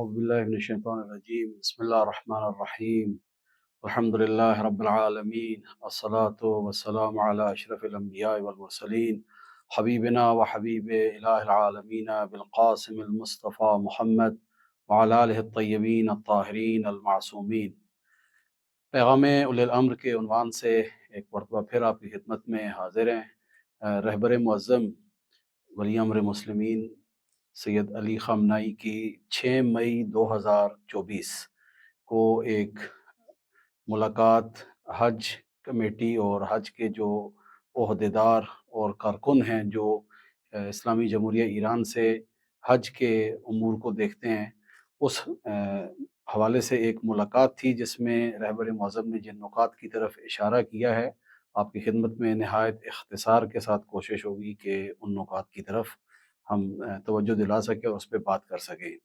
أعوذ بالله من الشيطان الرجيم بسم الله الرحمن الرحيم الحمد لله رب العالمين الصلاة والسلام على أشرف الأنبياء والمرسلين حبيبنا وحبيب إله العالمين بالقاسم المصطفى محمد وعلى آله الطيبين الطاهرين المعصومين۔ پیغام اولی الامر کے عنوان سے ایک مرتبہ پھر آپ کی خدمت میں حاضر ہیں۔ رہبر معظم ولی امر مسلمین سید علی خامنہئی کی 6 مئی 2024 کو ایک ملاقات حج کمیٹی اور حج کے جو عہدیدار اور کارکن ہیں جو اسلامی جمہوریہ ایران سے حج کے امور کو دیکھتے ہیں، اس حوالے سے ایک ملاقات تھی جس میں رہبر معظم نے جن نکات کی طرف اشارہ کیا ہے، آپ کی خدمت میں نہایت اختصار کے ساتھ کوشش ہوگی کہ ان نکات کی طرف ہم توجہ دلا سکیں اور اس پہ بات کر سکیں۔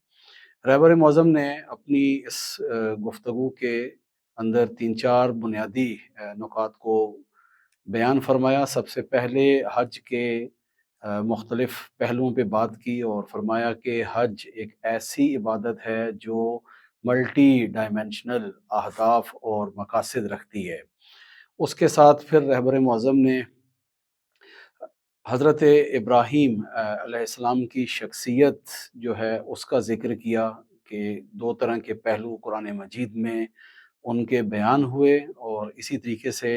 رہبر معظم نے اپنی اس گفتگو کے اندر 3-4 بنیادی نکات کو بیان فرمایا۔ سب سے پہلے حج کے مختلف پہلوؤں پہ بات کی اور فرمایا کہ حج ایک ایسی عبادت ہے جو ملٹی ڈائمینشنل اہداف اور مقاصد رکھتی ہے۔ اس کے ساتھ پھر رہبر معظم نے حضرت ابراہیم علیہ السلام کی شخصیت جو ہے اس کا ذکر کیا کہ 2 طرح کے پہلو قرآن مجید میں ان کے بیان ہوئے، اور اسی طریقے سے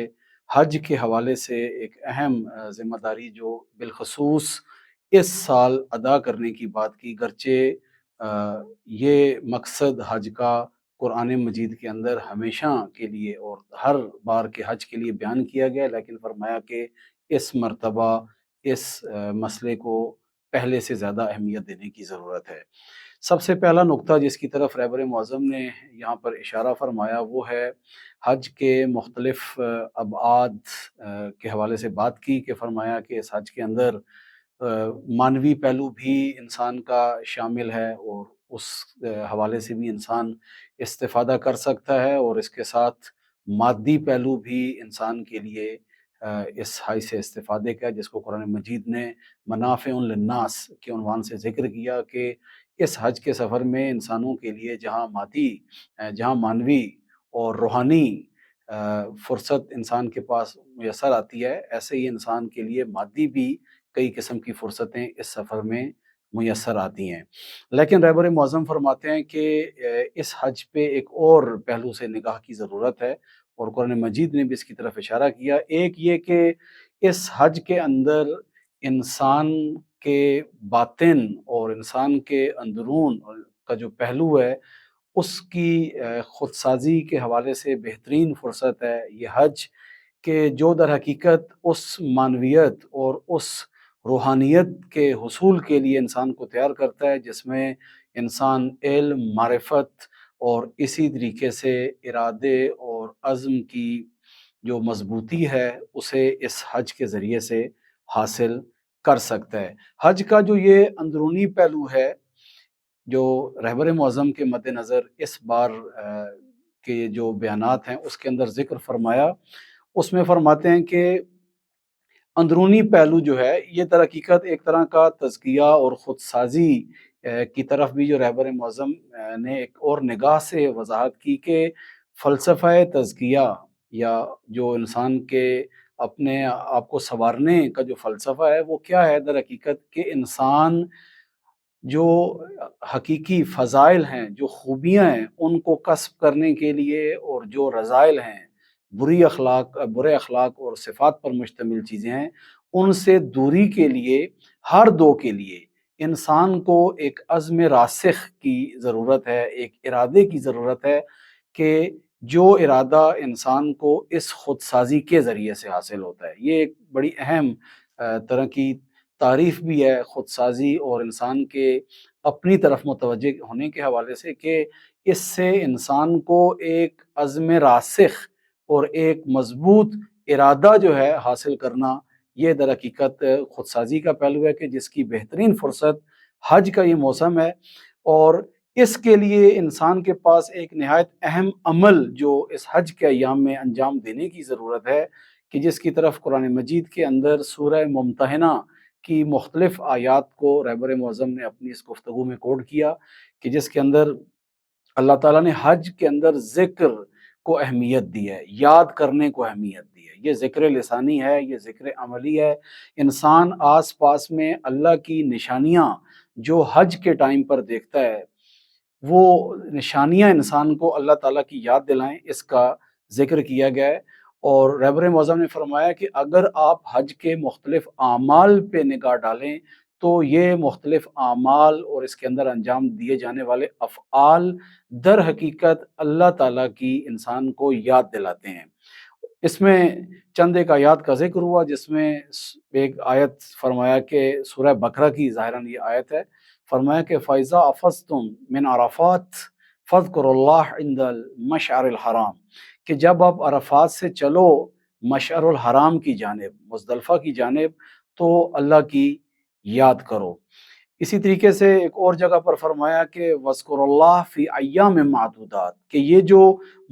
حج کے حوالے سے ایک اہم ذمہ داری جو بالخصوص اس سال ادا کرنے کی بات کی، گرچہ یہ مقصد حج کا قرآن مجید کے اندر ہمیشہ کے لیے اور ہر بار کے حج کے لیے بیان کیا گیا، لیکن فرمایا کہ اس مرتبہ اس مسئلے کو پہلے سے زیادہ اہمیت دینے کی ضرورت ہے۔ سب سے پہلا نقطہ جس کی طرف رہبر معظم نے یہاں پر اشارہ فرمایا وہ ہے حج کے مختلف ابعاد کے حوالے سے بات کی، کہ فرمایا کہ اس حج کے اندر معنوی پہلو بھی انسان کا شامل ہے اور اس حوالے سے بھی انسان استفادہ کر سکتا ہے، اور اس کے ساتھ مادی پہلو بھی انسان کے لیے اس حج سے استفادے کا، جس کو قرآن مجید نے منافع للناس کے عنوان سے ذکر کیا کہ اس حج کے سفر میں انسانوں کے لیے جہاں معنوی اور روحانی فرصت انسان کے پاس میسر آتی ہے، ایسے ہی انسان کے لیے مادی بھی کئی قسم کی فرصتیں اس سفر میں میسر آتی ہیں۔ لیکن رہبر معظم فرماتے ہیں کہ اس حج پہ ایک اور پہلو سے نگاہ کی ضرورت ہے، اور قرآن مجید نے بھی اس کی طرف اشارہ کیا۔ ایک یہ کہ اس حج کے اندر انسان کے باطن اور انسان کے اندرون کا جو پہلو ہے اس کی خودسازی کے حوالے سے بہترین فرصت ہے یہ حج، کہ جو در حقیقت اس معنویت اور اس روحانیت کے حصول کے لیے انسان کو تیار کرتا ہے، جس میں انسان علم، معرفت اور اسی طریقے سے ارادے اور عزم کی جو مضبوطی ہے اسے اس حج کے ذریعے سے حاصل کر سکتا ہے۔ حج کا جو یہ اندرونی پہلو ہے جو رہبر معظم کے مد نظر اس بار کے جو بیانات ہیں اس کے اندر ذکر فرمایا، اس میں فرماتے ہیں کہ اندرونی پہلو جو ہے یہ در حقیقت ایک طرح کا تزکیہ اور خودسازی کی طرف بھی جو رہبر معظم نے ایک اور نگاہ سے وضاحت کی کہ فلسفہ تزکیہ یا جو انسان کے اپنے آپ کو سنوارنے کا جو فلسفہ ہے وہ کیا ہے در حقیقت، کہ انسان جو حقیقی فضائل ہیں، جو خوبیاں ہیں، ان کو کسب کرنے کے لیے، اور جو رذائل ہیں، برے اخلاق اور صفات پر مشتمل چیزیں ہیں، ان سے دوری کے لیے ہر دو کے لیے انسان کو ایک عزم راسخ کی ضرورت ہے، ایک ارادے کی ضرورت ہے، کہ جو ارادہ انسان کو اس خودسازی کے ذریعے سے حاصل ہوتا ہے۔ یہ ایک بڑی اہم طرح کی تعریف بھی ہے خودسازی اور انسان کے اپنی طرف متوجہ ہونے کے حوالے سے، کہ اس سے انسان کو ایک عزم راسخ اور ایک مضبوط ارادہ جو ہے حاصل کرنا، یہ در حقیقت خودسازی کا پہلو ہے، کہ جس کی بہترین فرصت حج کا یہ موسم ہے، اور اس کے لیے انسان کے پاس ایک نہایت اہم عمل جو اس حج کے ایام میں انجام دینے کی ضرورت ہے، کہ جس کی طرف قرآن مجید کے اندر سورہ ممتحنہ کی مختلف آیات کو رہبر معظم نے اپنی اس گفتگو میں کوٹ کیا کہ جس کے اندر اللہ تعالیٰ نے حج کے اندر ذکر کو اہمیت دی ہے، یاد کرنے کو اہمیت دی ہے۔ یہ ذکر لسانی ہے، یہ ذکر عملی ہے۔ انسان آس پاس میں اللہ کی نشانیاں جو حج کے ٹائم پر دیکھتا ہے، وہ نشانیاں انسان کو اللہ تعالیٰ کی یاد دلائیں، اس کا ذکر کیا گیا ہے۔ اور رہبر معظم نے فرمایا کہ اگر آپ حج کے مختلف اعمال پہ نگاہ ڈالیں تو یہ مختلف اعمال اور اس کے اندر انجام دیے جانے والے افعال در حقیقت اللہ تعالیٰ کی انسان کو یاد دلاتے ہیں۔ اس میں چند ایک آیات کا ذکر ہوا، جس میں ایک آیت فرمایا کہ سورہ بقرہ کی ظاہراً یہ آیت ہے، فرمایا کہ فَإِذَا أَفَضْتُم مِّنْ عَرَفَاتٍ فَاذْكُرُوا اللَّهَ عِندَ الْمَشْعَرِ الْحَرَامِ، کہ جب آپ عرفات سے چلو مشعر الحرام کی جانب، مزدلفہ کی جانب، تو اللہ کی یاد کرو۔ اسی طریقے سے ایک اور جگہ پر فرمایا کہ وَاذْكُرُوا اللَّهَ فِي أَيَّامٍ مَّعْدُودَاتٍ، کہ یہ جو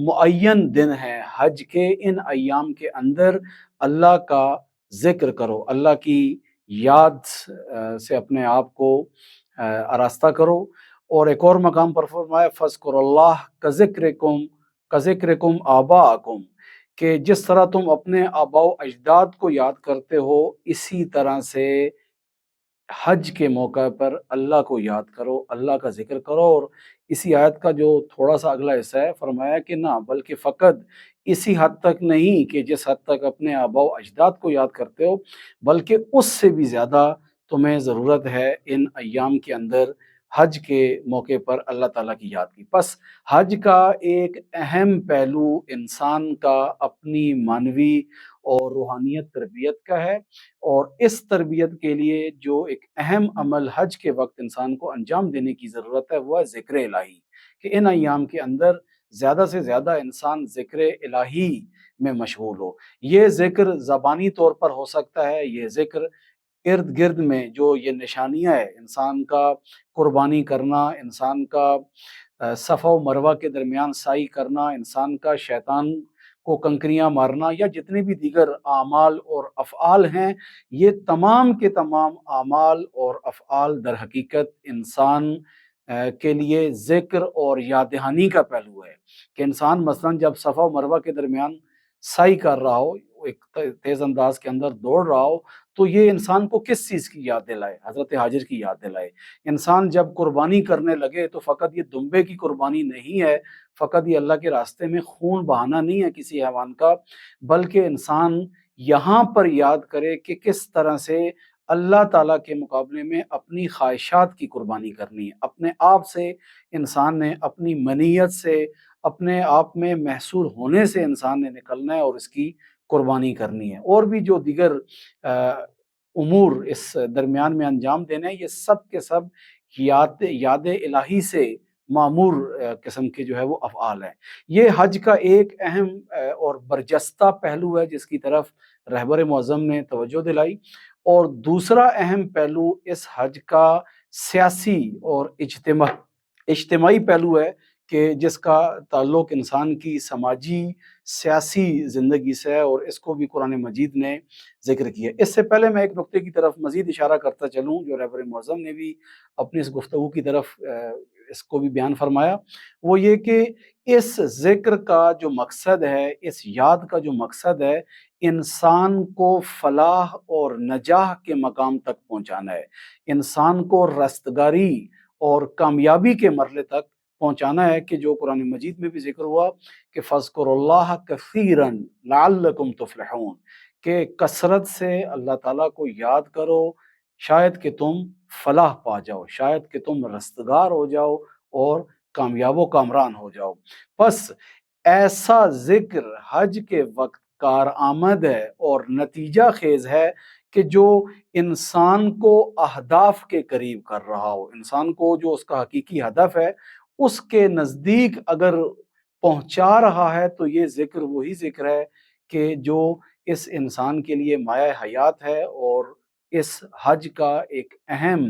معین دن ہیں حج کے، ان ایام کے اندر اللہ کا ذکر کرو، اللہ کی یاد سے اپنے آپ کو آراستہ کرو۔ اور ایک اور مقام پر فرمایا فَاذْكُرُوا اللَّهَ كَذِكْرِكُمْ آبَاءَكُمْ، کہ جس طرح تم اپنے آباء و اجداد کو یاد کرتے ہو، اسی طرح سے حج کے موقع پر اللہ کو یاد کرو، اللہ کا ذکر کرو۔ اور اسی آیت کا جو تھوڑا سا اگلا حصہ ہے، فرمایا کہ نہ، بلکہ فقط اسی حد تک نہیں کہ جس حد تک اپنے آباء و اجداد کو یاد کرتے ہو، بلکہ اس سے بھی زیادہ تمہیں ضرورت ہے ان ایام کے اندر حج کے موقع پر اللہ تعالیٰ کی یاد کی۔ پس حج کا ایک اہم پہلو انسان کا اپنی معنوی اور روحانیت تربیت کا ہے، اور اس تربیت کے لیے جو ایک اہم عمل حج کے وقت انسان کو انجام دینے کی ضرورت ہے، وہ ہے ذکر الہی، کہ ان ایام کے اندر زیادہ سے زیادہ انسان ذکر الہی میں مشغول ہو۔ یہ ذکر زبانی طور پر ہو سکتا ہے، یہ ذکر ارد گرد میں جو یہ نشانیاں ہے، انسان کا قربانی کرنا، انسان کا صفا و مروہ کے درمیان سعی کرنا، انسان کا شیطان کو کنکریاں مارنا، یا جتنے بھی دیگر اعمال اور افعال ہیں، یہ تمام کے تمام اعمال اور افعال در حقیقت انسان کے لیے ذکر اور یاد دہانی کا پہلو ہے، کہ انسان مثلاً جب صفا و مروہ کے درمیان سعی کر رہا ہو، ایک تیز انداز کے اندر دوڑ رہا ہو، تو یہ انسان کو کس چیز کی یاد دلائے؟ حضرت حاجر کی یاد دلائے۔ انسان جب قربانی کرنے لگے تو فقط یہ دمبے کی قربانی نہیں ہے، فقط یہ اللہ کے راستے میں خون بہانا نہیں ہے کسی حیوان کا، بلکہ انسان یہاں پر یاد کرے کہ کس طرح سے اللہ تعالیٰ کے مقابلے میں اپنی خواہشات کی قربانی کرنی ہے، اپنے آپ سے انسان نے، اپنی منیت سے، اپنے آپ میں محصور ہونے سے انسان نے نکلنا ہے اور اس کی قربانی کرنی ہے۔ اور بھی جو دیگر امور اس درمیان میں انجام دینے ہیں، یہ سب کے سب یاد الہی سے معمور قسم کے جو ہے وہ افعال ہیں۔ یہ حج کا ایک اہم اور برجستہ پہلو ہے جس کی طرف رہبر معظم نے توجہ دلائی۔ اور دوسرا اہم پہلو اس حج کا سیاسی اور اجتماعی پہلو ہے، کہ جس کا تعلق انسان کی سماجی سیاسی زندگی سے ہے، اور اس کو بھی قرآن مجید نے ذکر کیا۔ اس سے پہلے میں ایک نقطے کی طرف مزید اشارہ کرتا چلوں، جو رہبر معظم نے بھی اپنی اس گفتگو کی طرف اس کو بھی بیان فرمایا، وہ یہ کہ اس ذکر کا جو مقصد ہے، اس یاد کا جو مقصد ہے، انسان کو فلاح اور نجاح کے مقام تک پہنچانا ہے، انسان کو رستگاری اور کامیابی کے مرحلے تک پہنچانا ہے، کہ جو قرآن مجید میں بھی ذکر ہوا کہ فَاذْكُرُوا اللَّهَ كَثِيرًا لَعَلَّكُمْ تُفْلِحُونَ، کہ کثرت سے اللہ تعالیٰ کو یاد کرو، شاید کہ تم فلاح پا جاؤ، شاید کہ تم رستگار ہو جاؤ اور کامیاب و کامران ہو جاؤ۔ بس ایسا ذکر حج کے وقت کارآمد ہے اور نتیجہ خیز ہے، کہ جو انسان کو اہداف کے قریب کر رہا ہو، انسان کو جو اس کا حقیقی ہدف ہے اس کے نزدیک اگر پہنچا رہا ہے، تو یہ ذکر وہی ذکر ہے کہ جو اس انسان کے لیے مایہ حیات ہے، اور اس حج کا ایک اہم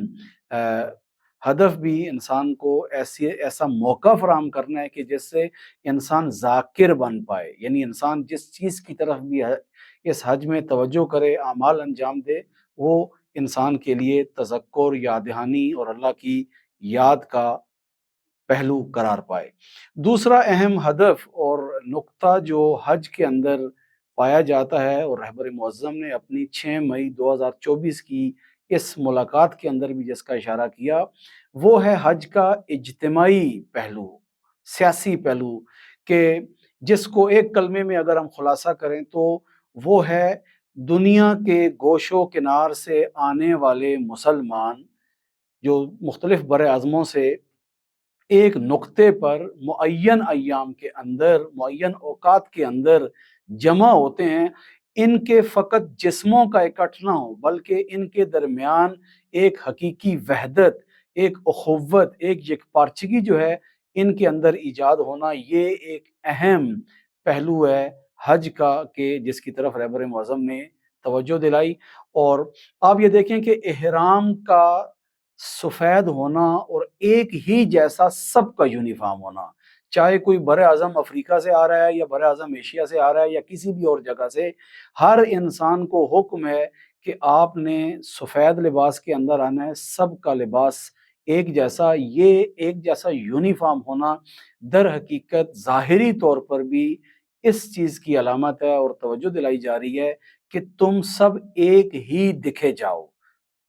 ہدف بھی انسان کو ایسا موقع فراہم کرنا ہے کہ جس سے انسان ذاکر بن پائے، یعنی انسان جس چیز کی طرف بھی اس حج میں توجہ کرے، اعمال انجام دے، وہ انسان کے لیے تذکر، یاد دہانی اور اللہ کی یاد کا پہلو قرار پائے۔ دوسرا اہم ہدف اور نقطہ جو حج کے اندر پایا جاتا ہے، اور رہبر معظم نے اپنی 6 مئی 2024 کی اس ملاقات کے اندر بھی جس کا اشارہ کیا، وہ ہے حج کا اجتماعی پہلو، سیاسی پہلو، کہ جس کو ایک کلمے میں اگر ہم خلاصہ کریں تو وہ ہے دنیا کے گوش و کنار سے آنے والے مسلمان جو مختلف بر اعظموں سے ایک نقطے پر معین ایام کے اندر، معین اوقات کے اندر جمع ہوتے ہیں، ان کے فقط جسموں کا اکٹھ نہ ہو بلکہ ان کے درمیان ایک حقیقی وحدت، ایک اخوت، ایک یکپارچگی جو ہے ان کے اندر ایجاد ہونا، یہ ایک اہم پہلو ہے حج کا، کہ جس کی طرف رہبر معظم نے توجہ دلائی۔ اور آپ یہ دیکھیں کہ احرام کا سفید ہونا اور ایک ہی جیسا سب کا یونیفارم ہونا، چاہے کوئی بر اعظم افریقہ سے آ رہا ہے یا بر اعظم ایشیا سے آ رہا ہے یا کسی بھی اور جگہ سے، ہر انسان کو حکم ہے کہ آپ نے سفید لباس کے اندر آنا ہے، سب کا لباس ایک جیسا۔ یہ ایک جیسا یونیفارم ہونا در حقیقت ظاہری طور پر بھی اس چیز کی علامت ہے اور توجہ دلائی جا رہی ہے کہ تم سب ایک ہی دکھے جاؤ۔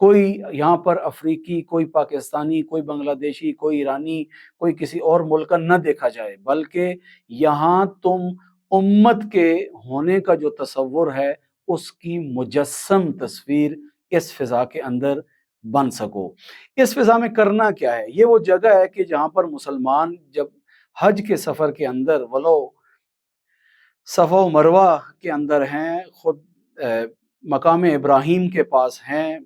کوئی یہاں پر افریقی، کوئی پاکستانی، کوئی بنگلہ دیشی، کوئی ایرانی، کوئی کسی اور ملک کا نہ دیکھا جائے، بلکہ یہاں تم امت کے ہونے کا جو تصور ہے اس کی مجسم تصویر اس فضا کے اندر بن سکو۔ اس فضا میں کرنا کیا ہے؟ یہ وہ جگہ ہے کہ جہاں پر مسلمان جب حج کے سفر کے اندر ولو صفا و مروہ کے اندر ہیں، خود مقام ابراہیم کے پاس ہیں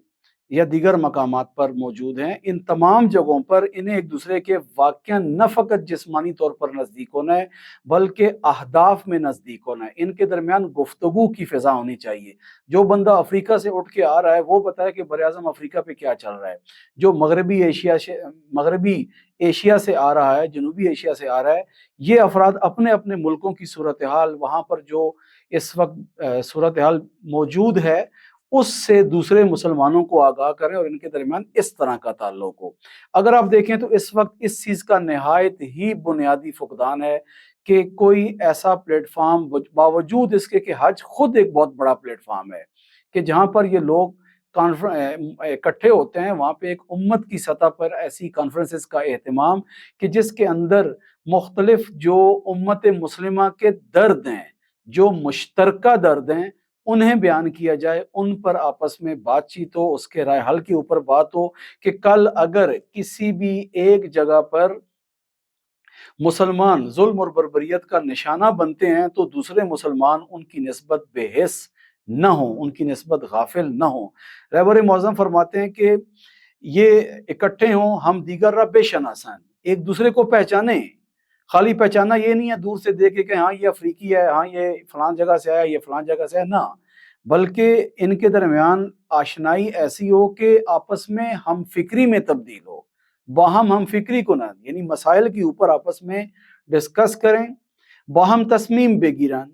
یا دیگر مقامات پر موجود ہیں، ان تمام جگہوں پر انہیں ایک دوسرے کے واقعہ نہ فقط جسمانی طور پر نزدیک ہونا ہے بلکہ اہداف میں نزدیک ہونا ہے۔ ان کے درمیان گفتگو کی فضا ہونی چاہیے۔ جو بندہ افریقہ سے اٹھ کے آ رہا ہے وہ بتائے کہ براعظم افریقہ پہ کیا چل رہا ہے، جو مغربی ایشیا سے آ رہا ہے، جنوبی ایشیا سے آ رہا ہے، یہ افراد اپنے اپنے ملکوں کی صورتحال، وہاں پر جو اس وقت صورتحال موجود ہے اس سے دوسرے مسلمانوں کو آگاہ کریں اور ان کے درمیان اس طرح کا تعلق ہو۔ اگر آپ دیکھیں تو اس وقت اس چیز کا نہایت ہی بنیادی فقدان ہے کہ کوئی ایسا پلیٹ فارم، باوجود اس کے کہ حج خود ایک بہت بڑا پلیٹ فارم ہے کہ جہاں پر یہ لوگ اکٹھے ہوتے ہیں، وہاں پہ ایک امت کی سطح پر ایسی کانفرنسز کا اہتمام کہ جس کے اندر مختلف جو امت مسلمہ کے درد ہیں، جو مشترکہ درد ہیں، انہیں بیان کیا جائے، ان پر آپس میں بات چیت ہو، اس کے رائے حل کے اوپر بات ہو کہ کل اگر کسی بھی ایک جگہ پر مسلمان ظلم اور بربریت کا نشانہ بنتے ہیں تو دوسرے مسلمان ان کی نسبت بے حس نہ ہوں، ان کی نسبت غافل نہ ہوں۔ رہبر معظم فرماتے ہیں کہ یہ اکٹھے ہوں، ہم دیگر را بے شناسن، ایک دوسرے کو پہچانیں۔ خالی پہچانا یہ نہیں ہے دور سے دیکھے کہ ہاں یہ افریقی ہے، ہاں یہ فلان جگہ سے آیا، یہ فلان جگہ سے ہے، نہ، بلکہ ان کے درمیان آشنائی ایسی ہو کہ آپس میں ہم فکری میں تبدیل ہو، باہم ہم فکری کو نہ، یعنی مسائل کے اوپر آپس میں ڈسکس کریں، باہم تصمیم بگیرن۔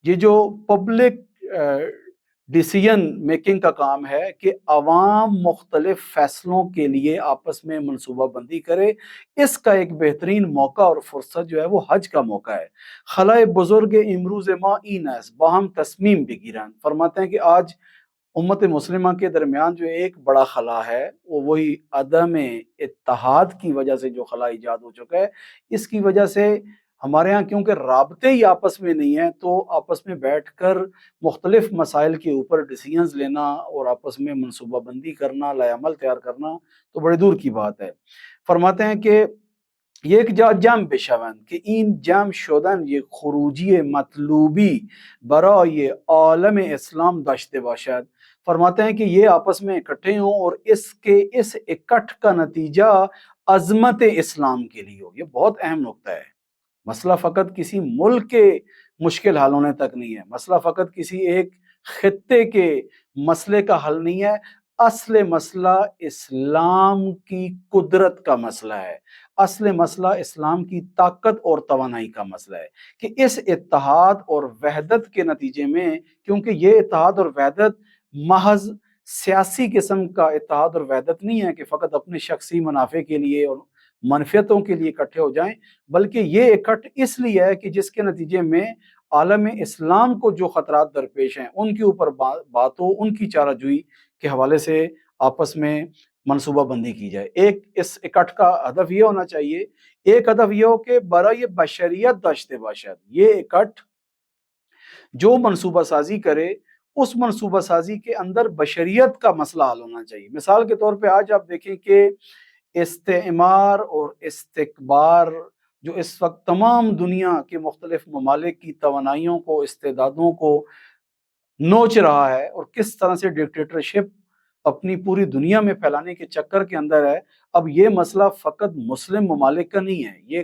یہ جو پبلک ڈیسیژن میکنگ کا کام ہے کہ عوام مختلف فیصلوں کے لیے آپس میں منصوبہ بندی کرے، اس کا ایک بہترین موقع اور فرصت جو ہے وہ حج کا موقع ہے۔ خلائے بزرگ امروز ما این است باہم تصمیم بگیرن۔ فرماتے ہیں کہ آج امت مسلمہ کے درمیان جو ایک بڑا خلا ہے وہ وہی عدم اتحاد کی وجہ سے جو خلا ایجاد ہو چکا ہے، اس کی وجہ سے ہمارے ہاں کیونکہ رابطے ہی آپس میں نہیں ہیں تو آپس میں بیٹھ کر مختلف مسائل کے اوپر ڈیسیژنز لینا اور آپس میں منصوبہ بندی کرنا، لائحہ عمل تیار کرنا تو بڑی دور کی بات ہے۔ فرماتے ہیں کہ یک جا جمع بشوند که این جمع شدن یک خروجی مطلوبی برای عالم اسلام داشته باشد۔ فرماتے ہیں کہ یہ آپس میں اکٹھے ہوں اور اس اکٹھ کا نتیجہ عظمت اسلام کے لیے ہو۔ یہ بہت اہم نقطہ ہے۔ مسئلہ فقط کسی ملک کے مشکل حل ہونے تک نہیں ہے، مسئلہ فقط کسی ایک خطے کے مسئلے کا حل نہیں ہے، اصل مسئلہ اسلام کی قدرت کا مسئلہ ہے، اصل مسئلہ اسلام کی طاقت اور توانائی کا مسئلہ ہے کہ اس اتحاد اور وحدت کے نتیجے میں، کیونکہ یہ اتحاد اور وحدت محض سیاسی قسم کا اتحاد اور وحدت نہیں ہے کہ فقط اپنے شخصی منافع کے لیے اور منفیتوں کے لیے اکٹھے ہو جائیں، بلکہ یہ اکٹھ اس لیے ہے کہ جس کے نتیجے میں عالم اسلام کو جو خطرات درپیش ہیں ان کے اوپر بات ہو، ان کی چارہ جوئی کے حوالے سے آپس میں منصوبہ بندی کی جائے۔ ایک اس اکٹھ کا ہدف یہ ہونا چاہیے، ایک ہدف یہ ہو کہ برائے بشریت داشتے باشد یہ اکٹھ جو منصوبہ سازی کرے، اس منصوبہ سازی کے اندر بشریت کا مسئلہ حل ہونا چاہیے۔ مثال کے طور پہ آج آپ دیکھیں کہ استعمار اور استکبار جو اس وقت تمام دنیا کے مختلف ممالک کی توانائیوں کو، استعدادوں کو نوچ رہا ہے، اور کس طرح سے ڈکٹیٹرشپ اپنی پوری دنیا میں پھیلانے کے چکر کے اندر ہے۔ اب یہ مسئلہ فقط مسلم ممالک کا نہیں ہے، یہ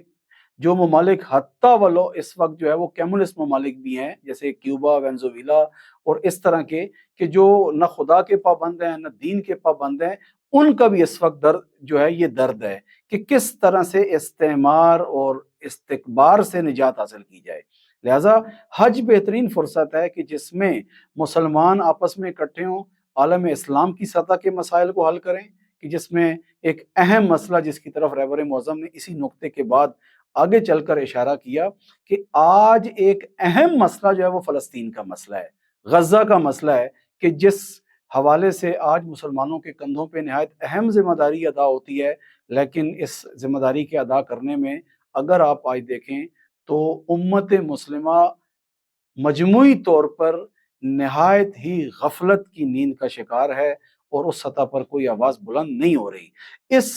جو ممالک حتیٰ ولو اس وقت جو ہے وہ کمیونسٹ ممالک بھی ہیں، جیسے کیوبا، وینزویلا اور اس طرح کے، کہ جو نہ خدا کے پابند ہیں نہ دین کے پابند ہیں، ان کا بھی اس وقت درد جو ہے یہ درد ہے کہ کس طرح سے استعمار اور استکبار سے نجات حاصل کی جائے۔ لہٰذا حج بہترین فرصت ہے کہ جس میں مسلمان آپس میں اکٹھے ہوں، عالم اسلام کی سطح کے مسائل کو حل کریں، کہ جس میں ایک اہم مسئلہ جس کی طرف رہبر معظم نے اسی نقطے کے بعد آگے چل کر اشارہ کیا کہ آج ایک اہم مسئلہ جو ہے وہ فلسطین کا مسئلہ ہے، غزہ کا مسئلہ ہے، کہ جس حوالے سے آج مسلمانوں کے کندھوں پہ نہایت اہم ذمہ داری ادا ہوتی ہے، لیکن اس ذمہ داری کے ادا کرنے میں اگر آپ آج دیکھیں تو امت مسلمہ مجموعی طور پر نہایت ہی غفلت کی نیند کا شکار ہے، اور اس سطح پر کوئی آواز بلند نہیں ہو رہی۔ اس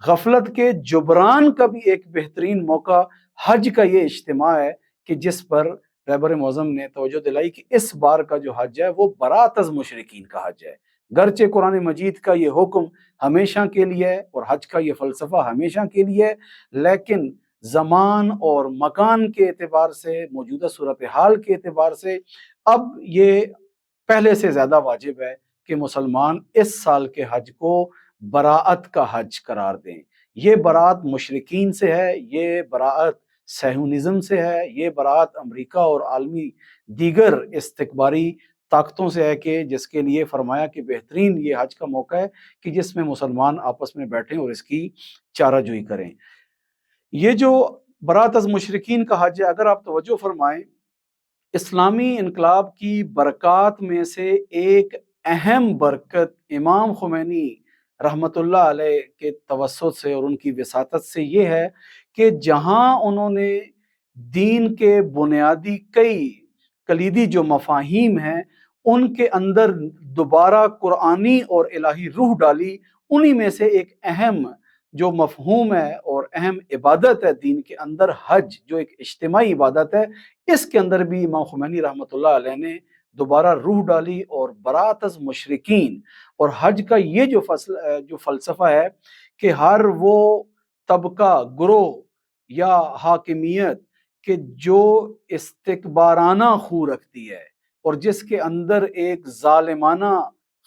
غفلت کے جبران کا بھی ایک بہترین موقع حج کا یہ اجتماع ہے، کہ جس پر رہبر معظم نے توجہ دلائی کہ اس بار کا جو حج ہے وہ برات از مشرکین کا حج ہے۔ گرچہ قرآن مجید کا یہ حکم ہمیشہ کے لیے ہے اور حج کا یہ فلسفہ ہمیشہ کے لیے ہے، لیکن زمان اور مکان کے اعتبار سے، موجودہ صورتحال کے اعتبار سے اب یہ پہلے سے زیادہ واجب ہے کہ مسلمان اس سال کے حج کو براعت کا حج قرار دیں۔ یہ براعت مشرکین سے ہے، یہ براعت صہیونزم سے ہے، یہ براعت امریکہ اور عالمی دیگر استکباری طاقتوں سے ہے، کہ جس کے لیے فرمایا کہ بہترین یہ حج کا موقع ہے کہ جس میں مسلمان آپس میں بیٹھیں اور اس کی چارہ جوئی کریں۔ یہ جو برات از مشرکین کا حج ہے، اگر آپ توجہ فرمائیں، اسلامی انقلاب کی برکات میں سے ایک اہم برکت امام خمینی رحمۃ اللہ علیہ کے توسط سے اور ان کی وساطت سے یہ ہے کہ جہاں انہوں نے دین کے بنیادی کئی کلیدی جو مفاہیم ہیں ان کے اندر دوبارہ قرآنی اور الہی روح ڈالی، انہی میں سے ایک اہم جو مفہوم ہے اور اہم عبادت ہے دین کے اندر، حج، جو ایک اجتماعی عبادت ہے، اس کے اندر بھی امام خمینی رحمۃ اللہ علیہ نے دوبارہ روح ڈالی، اور برات از مشرکین اور حج کا یہ جو فلسفہ ہے کہ ہر وہ طبقہ، گروہ یا حاکمیت کہ جو استکبارانہ خو رکھتی ہے اور جس کے اندر ایک ظالمانہ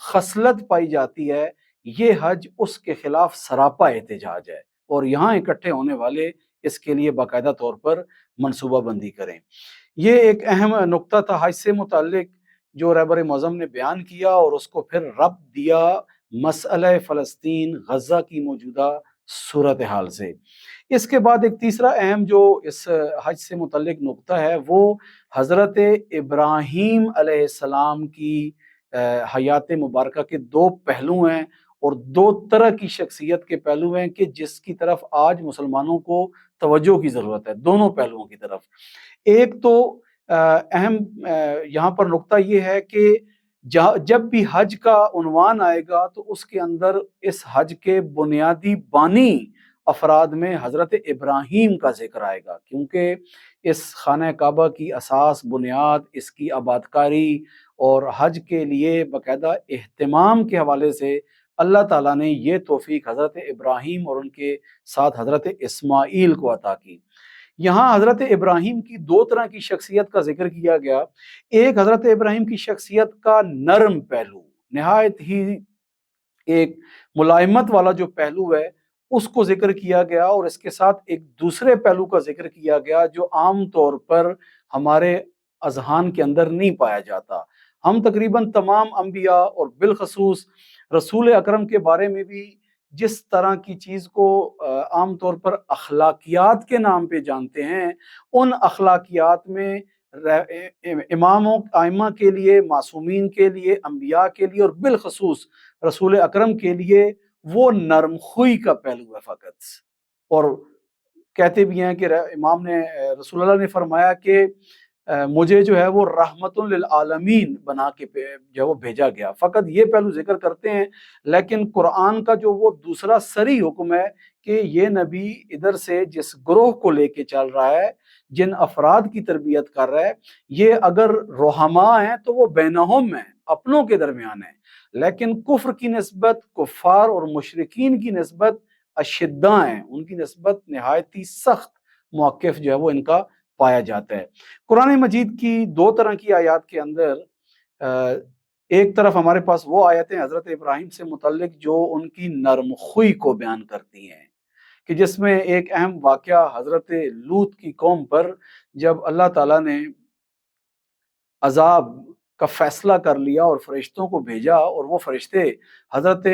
خصلت پائی جاتی ہے، یہ حج اس کے خلاف سراپا احتجاج ہے، اور یہاں اکٹھے ہونے والے اس کے لیے باقاعدہ طور پر منصوبہ بندی کریں۔ یہ ایک اہم نقطہ تھا حج سے متعلق جو رہبر معظم نے بیان کیا، اور اس کو پھر ربط دیا مسئلہ فلسطین، غزہ کی موجودہ صورتحال سے۔ اس کے بعد ایک تیسرا اہم جو اس حج سے متعلق نقطہ ہے وہ حضرت ابراہیم علیہ السلام کی حیات مبارکہ کے دو پہلو ہیں، اور دو طرح کی شخصیت کے پہلو ہیں کہ جس کی طرف آج مسلمانوں کو توجہ کی ضرورت ہے، دونوں پہلوؤں کی طرف۔ ایک تو اہم یہاں پر نقطہ یہ ہے کہ جب بھی حج کا عنوان آئے گا تو اس کے اندر اس حج کے بنیادی بانی افراد میں حضرت ابراہیم کا ذکر آئے گا، کیونکہ اس خانہ کعبہ کی اساس، بنیاد، اس کی آبادکاری اور حج کے لیے باقاعدہ اہتمام کے حوالے سے اللہ تعالیٰ نے یہ توفیق حضرت ابراہیم اور ان کے ساتھ حضرت اسماعیل کو عطا کی۔ یہاں حضرت ابراہیم کی دو طرح کی شخصیت کا ذکر کیا گیا۔ ایک حضرت ابراہیم کی شخصیت کا نرم پہلو، نہایت ہی ایک ملائمت والا جو پہلو ہے اس کو ذکر کیا گیا، اور اس کے ساتھ ایک دوسرے پہلو کا ذکر کیا گیا جو عام طور پر ہمارے اذہان کے اندر نہیں پایا جاتا۔ ہم تقریباً تمام انبیاء اور بالخصوص رسول اکرم کے بارے میں بھی جس طرح کی چیز کو عام طور پر اخلاقیات کے نام پہ جانتے ہیں، ان اخلاقیات میں اماموں ائمہ کے لیے، معصومین کے لیے، انبیاء کے لیے اور بالخصوص رسول اکرم کے لیے وہ نرم خوئی کا پہلو ہے فقط۔ اور کہتے بھی ہیں کہ امام نے رسول اللہ نے فرمایا کہ مجھے جو ہے وہ رحمت للعالمین بنا کے جو ہے وہ بھیجا گیا، فقط یہ پہلو ذکر کرتے ہیں، لیکن قرآن کا جو وہ دوسرا سری حکم ہے کہ یہ نبی ادھر سے جس گروہ کو لے کے چل رہا ہے، جن افراد کی تربیت کر رہا ہے، یہ اگر رحماء ہیں تو وہ بینہم ہیں، اپنوں کے درمیان ہیں، لیکن کفر کی نسبت، کفار اور مشرکین کی نسبت اشداء ہیں، ان کی نسبت نہایت ہی سخت موقف جو ہے وہ ان کا پایا جاتا ہے۔ قرآن مجید کی دو طرح کی آیات کے اندر ایک طرف ہمارے پاس وہ آیتیں حضرت ابراہیم سے متعلق جو ان کی نرم خوئی کو بیان کرتی ہیں، کہ جس میں ایک اہم واقعہ حضرت لوط کی قوم پر جب اللہ تعالیٰ نے عذاب کا فیصلہ کر لیا اور فرشتوں کو بھیجا، اور وہ فرشتے حضرت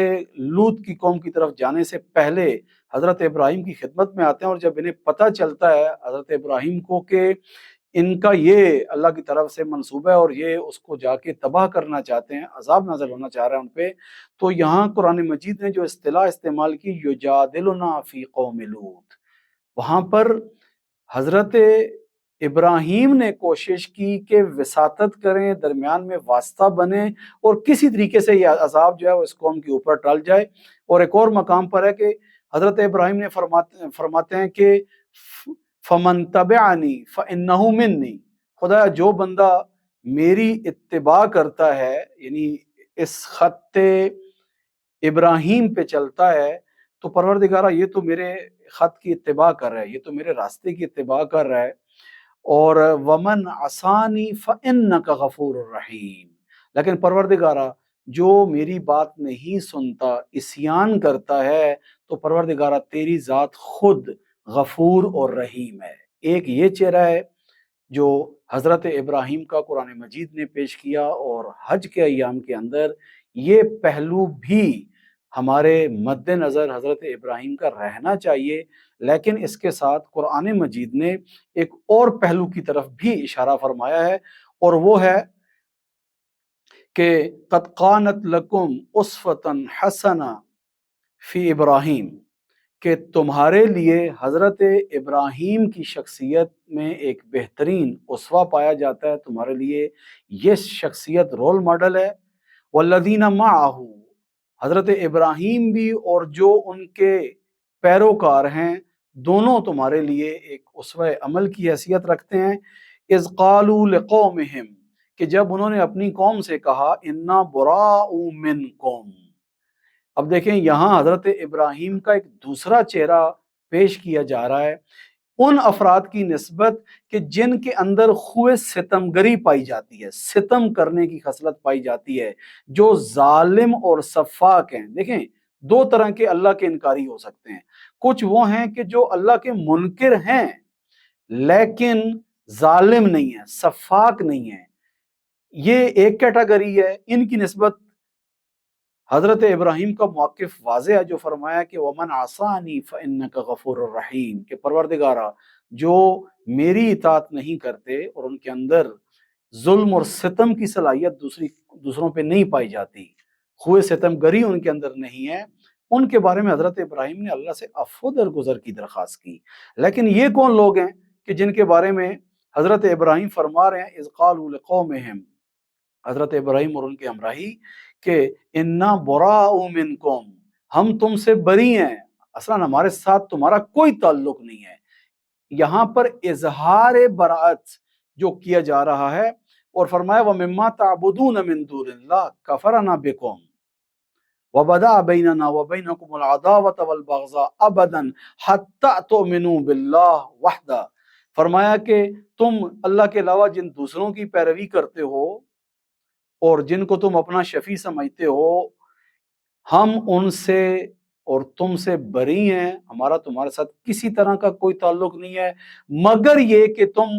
لوط کی قوم کی طرف جانے سے پہلے حضرت ابراہیم کی خدمت میں آتے ہیں، اور جب انہیں پتہ چلتا ہے حضرت ابراہیم کو کہ ان کا یہ اللہ کی طرف سے منصوبہ ہے اور یہ اس کو جا کے تباہ کرنا چاہتے ہیں، عذاب نازل ہونا چاہ رہا ہے ان پہ، تو یہاں قرآن مجید نے جو اصطلاح استعمال کی یجادلنا فی قوم لوط، وہاں پر حضرت ابراہیم نے کوشش کی کہ وساطت کریں، درمیان میں واسطہ بنیں اور کسی طریقے سے یہ عذاب جو ہے وہ اس قوم کے اوپر ٹل جائے۔ اور ایک اور مقام پر ہے کہ حضرت ابراہیم نے فرماتے ہیں کہ فمن تبعنی فانہ منی، خدا جو بندہ میری اتباع کرتا ہے، یعنی اس خط ابراہیم پہ چلتا ہے، تو پروردگارہ یہ تو میرے خط کی اتباع کر رہا ہے، یہ تو میرے راستے کی اتباع کر رہا ہے، اور ومن عصانی فانک غفور الرحیم، لیکن پروردگارہ جو میری بات نہیں سنتا، عصیان کرتا ہے، تو پروردگارہ تیری ذات خود غفور اور رحیم ہے۔ ایک یہ چہرہ ہے جو حضرت ابراہیم کا قرآن مجید نے پیش کیا، اور حج کے ایام کے اندر یہ پہلو بھی ہمارے مد نظر حضرت ابراہیم کا رہنا چاہیے، لیکن اس کے ساتھ قرآن مجید نے ایک اور پہلو کی طرف بھی اشارہ فرمایا ہے، اور وہ ہے کہ قد قانت لکم اسوۃ حسنہ فی ابراہیم، کہ تمہارے لیے حضرت ابراہیم کی شخصیت میں ایک بہترین اسوہ پایا جاتا ہے، تمہارے لیے یہ شخصیت رول ماڈل ہے۔ والذین معہ، حضرت ابراہیم بھی اور جو ان کے پیروکار ہیں دونوں تمہارے لیے ایک اسوہ عمل کی حیثیت رکھتے ہیں۔ اذ قالوا لقومہم، کہ جب انہوں نے اپنی قوم سے کہا انا براء منکم۔ اب دیکھیں یہاں حضرت ابراہیم کا ایک دوسرا چہرہ پیش کیا جا رہا ہے ان افراد کی نسبت کہ جن کے اندر خوئے ستم گری پائی جاتی ہے، ستم کرنے کی خصلت پائی جاتی ہے، جو ظالم اور سفاک ہیں۔ دیکھیں دو طرح کے اللہ کے انکاری ہو سکتے ہیں، کچھ وہ ہیں کہ جو اللہ کے منکر ہیں لیکن ظالم نہیں ہیں، سفاک نہیں ہیں، یہ ایک کیٹیگری ہے۔ ان کی نسبت حضرت ابراہیم کا موقف واضح ہے جو فرمایا کہ وَمَنْ عَصَانِي فَإِنَّكَ غَفُورٌ رَحِيمٌ، کہ پروردگارہ جو میری اطاعت نہیں کرتے اور ان کے اندر ظلم اور ستم کی صلاحیت دوسروں پہ نہیں پائی جاتی، خوئے ستم گری ان کے اندر نہیں ہے، ان کے بارے میں حضرت ابراہیم نے اللہ سے عفو درگزر کی درخواست کی۔ لیکن یہ کون لوگ ہیں کہ جن کے بارے میں حضرت ابراہیم فرما رہے ہیں اذ قالوا لقومہم، حضرت ابراہیم اور ان کے ہمراہی، کہ انا براء منکم، ہم تم سے بری ہیں، اصلاً ہمارے ساتھ تمہارا کوئی تعلق نہیں ہے۔ یہاں پر اظہار براءت جو کیا جا رہا ہے، اور فرمایا وَمِمَّا تَعْبُدُونَ مِن دُونِ اللَّهِ كَفَرْنَا بِكُمْ وَبَدَأَ بَيْنَنَا وَبَيْنَكُمُ الْعَدَاوَةُ وَالْبَغْضَاءُ أَبَدًا حَتَّىٰ تُؤْمِنُوا بِاللَّهِ وَحْدَهُ، فرمایا کہ تم اللہ کے علاوہ جن دوسروں کی پیروی کرتے ہو اور جن کو تم اپنا شفیع سمجھتے ہو، ہم ان سے اور تم سے بری ہیں، ہمارا تمہارے ساتھ کسی طرح کا کوئی تعلق نہیں ہے، مگر یہ کہ تم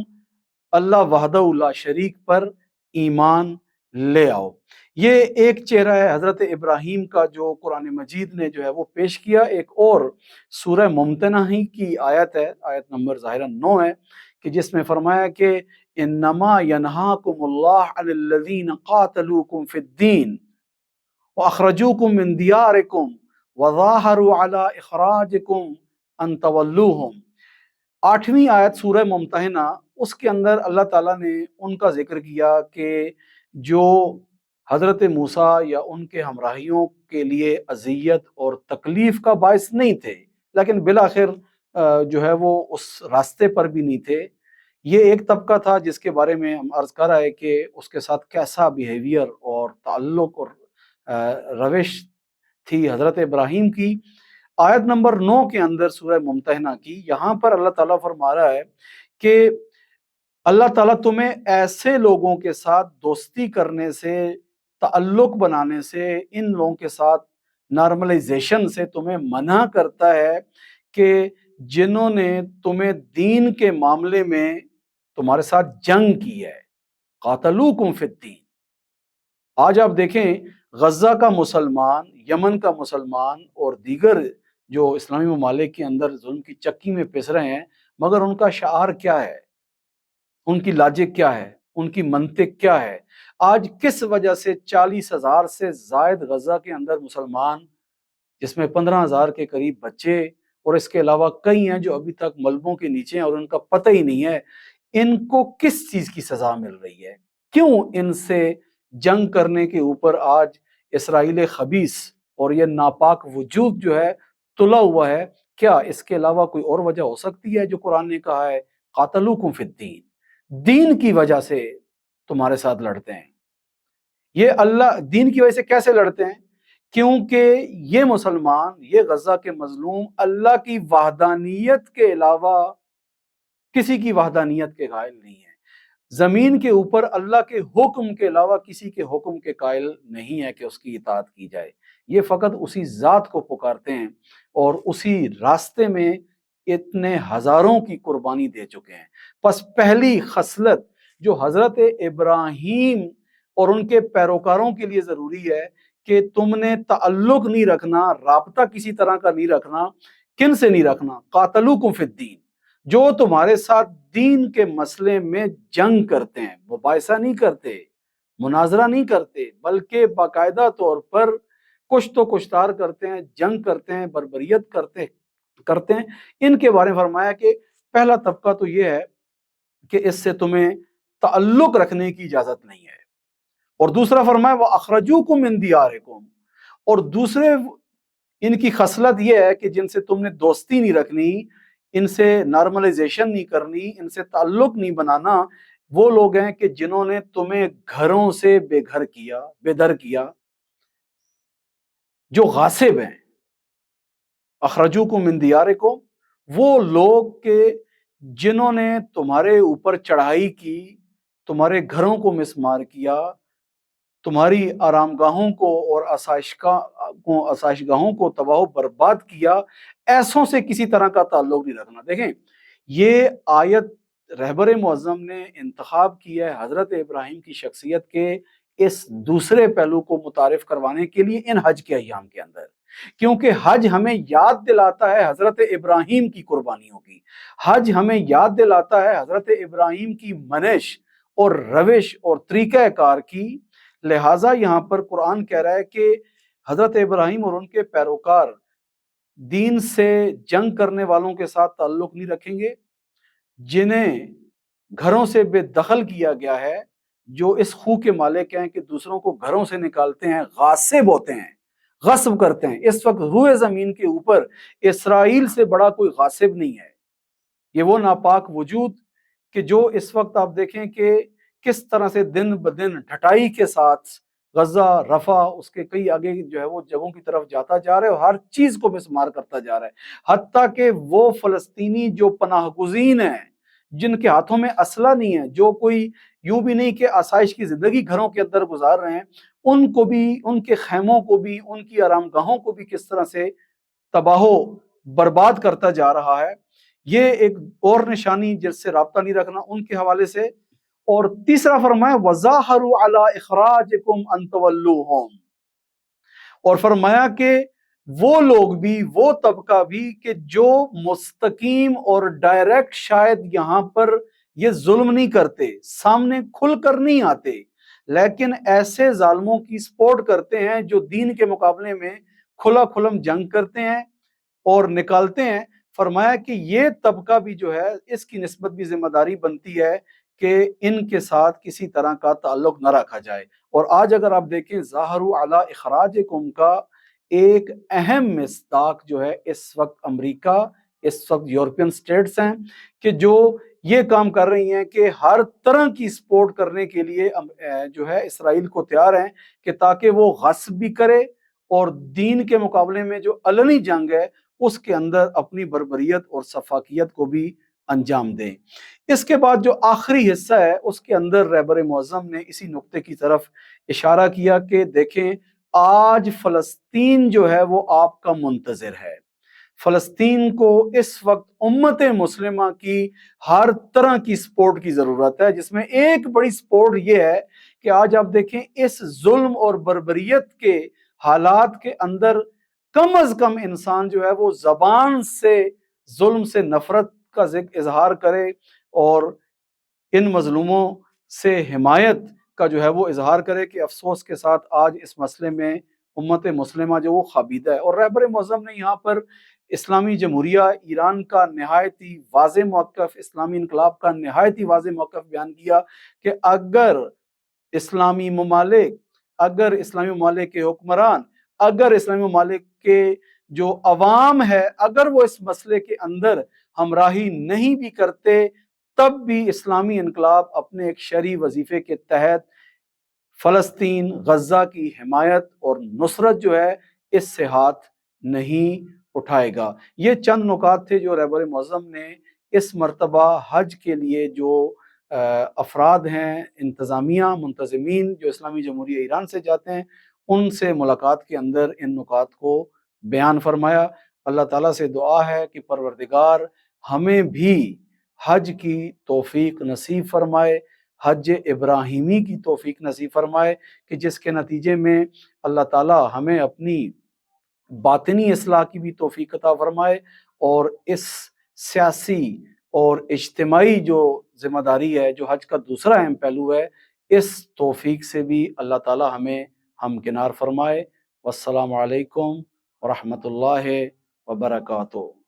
اللہ وحدہ لا شریک پر ایمان لے آؤ۔ یہ ایک چہرہ ہے حضرت ابراہیم کا جو قرآن مجید نے جو ہے وہ پیش کیا۔ ایک اور سورہ ممتنہ ہی کی آیت ہے، آیت نمبر ظاہراً 9 ہے، کہ جس میں فرمایا کہ انما ینہاکم اللہ عن الذین قاتلوکم فی الدین واخرجوکم من دیارکم وظاہروا علی اخراجکم ان تولوہم۔ 8ویں آیت سورہ ممتحنہ، اس کے اندر اللہ تعالیٰ نے ان کا ذکر کیا کہ جو حضرت موسیٰ یا ان کے ہمراہیوں کے لیے اذیت اور تکلیف کا باعث نہیں تھے، لیکن بالآخر جو ہے وہ اس راستے پر بھی نہیں تھے۔ یہ ایک طبقہ تھا جس کے بارے میں ہم عرض کر رہے ہیں کہ اس کے ساتھ کیسا بیہیویئر اور تعلق اور روش تھی حضرت ابراہیم کی۔ آیت نمبر 9 کے اندر سورہ ممتحنہ کی، یہاں پر اللہ تعالیٰ فرما رہا ہے کہ اللہ تعالیٰ تمہیں ایسے لوگوں کے ساتھ دوستی کرنے سے، تعلق بنانے سے، ان لوگوں کے ساتھ نارملائزیشن سے تمہیں منع کرتا ہے کہ جنہوں نے تمہیں دین کے معاملے میں تمہارے ساتھ جنگ کی ہے۔ قاتلوکم فی الدین۔ آج آپ دیکھیں غزہ کا مسلمان، یمن کا مسلمان اور دیگر جو اسلامی ممالک کے اندر ظلم کی چکی میں پس رہے ہیں، مگر ان کا شعار کیا ہے، ان کی لاجک کیا ہے، ان کی منطق کیا ہے؟ آج کس وجہ سے 40,000 سے زائد غزہ کے اندر مسلمان، جس میں 15,000 کے قریب بچے اور اس کے علاوہ کئی ہیں جو ابھی تک ملبوں کے نیچے ہیں اور ان کا پتہ ہی نہیں ہے، ان کو کس چیز کی سزا مل رہی ہے؟ کیوں ان سے جنگ کرنے کے اوپر آج اسرائیل خبیث اور یہ ناپاک وجود جو ہے تلا ہوا ہے؟ کیا اس کے علاوہ کوئی اور وجہ ہو سکتی ہے جو قرآن نے کہا ہے قاتلوکم فی الدین؟ دین کی وجہ سے تمہارے ساتھ لڑتے ہیں۔ یہ اللہ دین کی وجہ سے کیسے لڑتے ہیں؟ کیونکہ یہ مسلمان، یہ غزہ کے مظلوم اللہ کی وحدانیت کے علاوہ کسی کی وحدانیت کے قائل نہیں ہیں، زمین کے اوپر اللہ کے حکم کے علاوہ کسی کے حکم کے قائل نہیں ہے کہ اس کی اطاعت کی جائے۔ یہ فقط اسی ذات کو پکارتے ہیں اور اسی راستے میں اتنے ہزاروں کی قربانی دے چکے ہیں۔ پس پہلی خصلت جو حضرت ابراہیم اور ان کے پیروکاروں کے لیے ضروری ہے کہ تم نے تعلق نہیں رکھنا، رابطہ کسی طرح کا نہیں رکھنا۔ کن سے نہیں رکھنا؟ قاتلوکم فی الدین، جو تمہارے ساتھ دین کے مسئلے میں جنگ کرتے ہیں، مباحثہ نہیں کرتے، مناظرہ نہیں کرتے، بلکہ باقاعدہ طور پر کشت و کشتار کرتے ہیں، جنگ کرتے ہیں، بربریت کرتے ہیں۔ ان کے بارے میں فرمایا کہ پہلا طبقہ تو یہ ہے کہ اس سے تمہیں تعلق رکھنے کی اجازت نہیں ہے، اور دوسرا فرمایا وَأَخْرَجُوكُم مِّن دِيَارِكُمْ، اور دوسرے ان کی خصلت یہ ہے کہ جن سے تم نے دوستی نہیں رکھنی، ان سے نارملائزیشن نہیں کرنی، ان سے تعلق نہیں بنانا، وہ لوگ ہیں کہ جنہوں نے تمہیں گھروں سے بے گھر کیا، بے در کیا، جو غاصب ہیں۔ اخرجوکم من دیارکم، وہ لوگ کہ جنہوں نے تمہارے اوپر چڑھائی کی، تمہارے گھروں کو مسمار کیا، تمہاری آرام گاہوں کو اور آسائش گاہوں کو تباہ و برباد کیا۔ ایسوں سے کسی طرح کا تعلق نہیں رکھنا۔ دیکھیں یہ آیت رہبر معظم نے انتخاب کیا ہے حضرت ابراہیم کی شخصیت کے اس دوسرے پہلو کو متعارف کروانے کے لیے ان حج کے ایام کے اندر، کیونکہ حج ہمیں یاد دلاتا ہے حضرت ابراہیم کی قربانیوں کی، حج ہمیں یاد دلاتا ہے حضرت ابراہیم کی منش اور روش اور طریقہ کار کی۔ لہٰذا یہاں پر قرآن کہہ رہا ہے کہ حضرت ابراہیم اور ان کے پیروکار دین سے جنگ کرنے والوں کے ساتھ تعلق نہیں رکھیں گے، جنہیں گھروں سے بے دخل کیا گیا ہے، جو اس خو کے مالک ہیں کہ دوسروں کو گھروں سے نکالتے ہیں، غاصب ہوتے ہیں، غصب کرتے ہیں۔ اس وقت روئے زمین کے اوپر اسرائیل سے بڑا کوئی غاصب نہیں ہے۔ یہ وہ ناپاک وجود کہ جو اس وقت آپ دیکھیں کہ کس طرح سے دن بدن ڈھٹائی کے ساتھ غزہ، رفح، اس کے کئی آگے جو ہے وہ جگہوں کی طرف جاتا جا رہا ہے اور ہر چیز کو مسمار کرتا جا رہا ہے، حتیٰ کہ وہ فلسطینی جو پناہ گزین ہیں، جن کے ہاتھوں میں اسلحہ نہیں ہے، جو کوئی یوں بھی نہیں کہ آسائش کی زندگی گھروں کے اندر گزار رہے ہیں، ان کو بھی، ان کے خیموں کو بھی، ان کی آرام گاہوں کو بھی کس طرح سے تباہ و برباد کرتا جا رہا ہے۔ یہ ایک اور نشانی جس سے رابطہ نہیں رکھنا ان کے حوالے سے، اور تیسرا فرمایا وَظَاهَرُوا عَلَىٰ إِخْرَاجِكُمْ أَن تَوَلُّوهُمْ، اور فرمایا کہ وہ لوگ بھی، وہ طبقہ بھی کہ جو مستقیم اور ڈائریکٹ شاید یہاں پر یہ ظلم نہیں کرتے، سامنے کھل کر نہیں آتے، لیکن ایسے ظالموں کی سپورٹ کرتے ہیں جو دین کے مقابلے میں کھلا کھلم جنگ کرتے ہیں اور نکالتے ہیں، فرمایا کہ یہ طبقہ بھی جو ہے اس کی نسبت بھی ذمہ داری بنتی ہے کہ ان کے ساتھ کسی طرح کا تعلق نہ رکھا جائے۔ اور آج اگر آپ دیکھیں ظاہروا علی اخراجکم کا ایک اہم مصداق جو ہے اس وقت امریکہ، اس وقت یورپین سٹیٹس ہیں کہ جو یہ کام کر رہی ہیں کہ ہر طرح کی سپورٹ کرنے کے لیے جو ہے اسرائیل کو تیار ہیں کہ تاکہ وہ غصب بھی کرے اور دین کے مقابلے میں جو علنی جنگ ہے اس کے اندر اپنی بربریت اور سفاکیت کو بھی انجام دیں۔ اس کے بعد جو آخری حصہ ہے اس کے اندر رہبر معظم نے اسی نقطے کی طرف اشارہ کیا کہ دیکھیں آج فلسطین جو ہے وہ آپ کا منتظر ہے، فلسطین کو اس وقت امت مسلمہ کی ہر طرح کی سپورٹ کی ضرورت ہے، جس میں ایک بڑی سپورٹ یہ ہے کہ آج آپ دیکھیں اس ظلم اور بربریت کے حالات کے اندر کم از کم انسان جو ہے وہ زبان سے ظلم سے نفرت کا اظہار کرے اور ان مظلوموں سے حمایت کا جو ہے وہ اظہار کرے کہ افسوس کے ساتھ آج اس مسئلے میں امت مسلمہ جو وہ خابیدہ ہے۔ اور رہبر معظم نے یہاں پر اسلامی جمہوریہ ایران کا نہایت ہی واضح موقف، اسلامی انقلاب کا نہایت ہی واضح موقف بیان کیا کہ اگر اسلامی ممالک، اگر اسلامی ممالک کے حکمران، اگر اسلامی ممالک کے جو عوام ہے، اگر وہ اس مسئلے کے اندر ہمراہی نہیں بھی کرتے، تب بھی اسلامی انقلاب اپنے ایک شرعی وظیفے کے تحت فلسطین، غزہ کی حمایت اور نصرت جو ہے اس سے ہاتھ نہیں اٹھائے گا۔ یہ چند نکات تھے جو رہبر معظم نے اس مرتبہ حج کے لیے جو افراد ہیں، انتظامیہ، منتظمین جو اسلامی جمہوریہ ایران سے جاتے ہیں، ان سے ملاقات کے اندر ان نکات کو بیان فرمایا۔ اللہ تعالیٰ سے دعا ہے کہ پروردگار ہمیں بھی حج کی توفیق نصیب فرمائے، حج ابراہیمی کی توفیق نصیب فرمائے کہ جس کے نتیجے میں اللہ تعالیٰ ہمیں اپنی باطنی اصلاح کی بھی توفیق عطا فرمائے، اور اس سیاسی اور اجتماعی جو ذمہ داری ہے جو حج کا دوسرا اہم پہلو ہے، اس توفیق سے بھی اللہ تعالیٰ ہمیں ہمکنار فرمائے۔ والسلام علیکم ورحمۃ اللہ وبرکاتہ۔